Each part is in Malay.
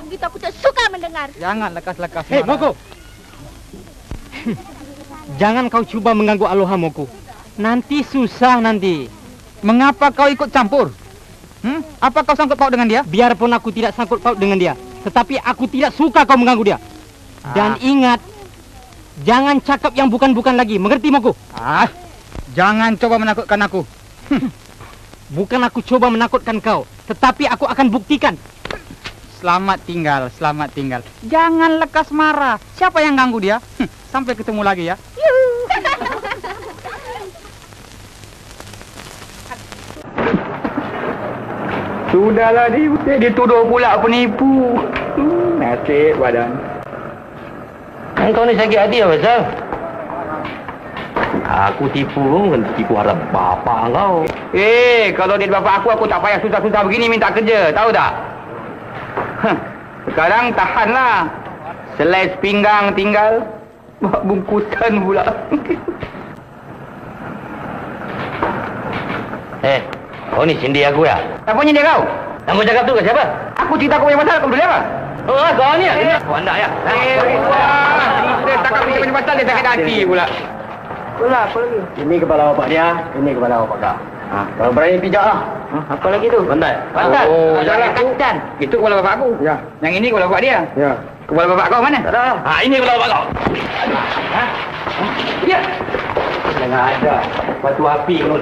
begitu aku tak suka mendengar. Jangan lekas-lekas. Hei, Moko. Jangan kau cuba mengganggu Aloha, Moko. Nanti susah nanti. Mengapa kau ikut campur? Apa kau sangkut paut dengan dia? Biarpun aku tidak sangkut paut dengan dia, tetapi aku tidak suka kau mengganggu dia. Dan ingat, jangan cakap yang bukan-bukan lagi. Mengerti, Moko? Jangan coba menakutkan aku. Bukan aku coba menakutkan kau, tetapi aku akan buktikan. Selamat tinggal, selamat tinggal. Jangan lekas marah. Siapa yang ganggu dia? Sampai ketemu lagi ya. Sudahlah, dituduh pula penipu. Nasib badan. Kau ni sakit hati apa, Sal? Aku tipu harap bapak kau. Kalau dia bapak aku tak payah susah-susah begini minta kerja. Tahu tak? Sekarang tahanlah. Selai pinggang tinggal. Buat bungkusan pula. Kau ni sindi aku ya? Apa nyindir kau? Yang kau cakap tu ke siapa? Aku cerita kau punya pasal, kau boleh apa? Oh, kau ni ya? Kau anda ya? Dia cakap dia punya pasal, dia sakit hati pula. Pula, apa lagi? Ini kepala bapak dia, ini kepala bapak kau. Kalau berani pijak lah. Apa lagi tu? Pandai. Oh, jangan kacang. Itu kepala bapak aku. Ya. Yang ini kepala bapak dia. Ya. Kepala bapak kau mana? Tak ada. Ini kepala bapak kau. Ya. Jangan ada. Batu api kau.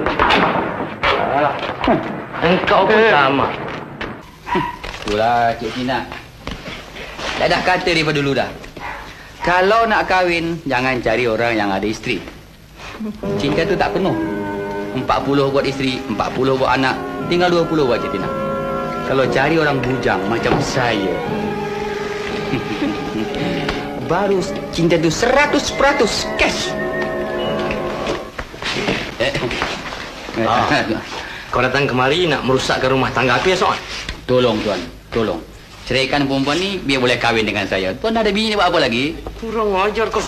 Engkau pun sama. Itulah Cik Tina. Dah kata daripada dulu dah. Kalau nak kahwin, jangan cari orang yang ada isteri. Cinta tu tak penuh. 40 buat isteri, 40 buat anak, tinggal 20 buat Cik Tina. Kalau cari orang bujang macam saya, baru cinta tu 100% cash. Kau datang kemari nak merusakkan rumah tangga aku ya, Soan? Tolong tuan, tolong. Ceraikan perempuan ni biar boleh kahwin dengan saya. Tuan ada bini buat apa lagi? Kurang ajar kau.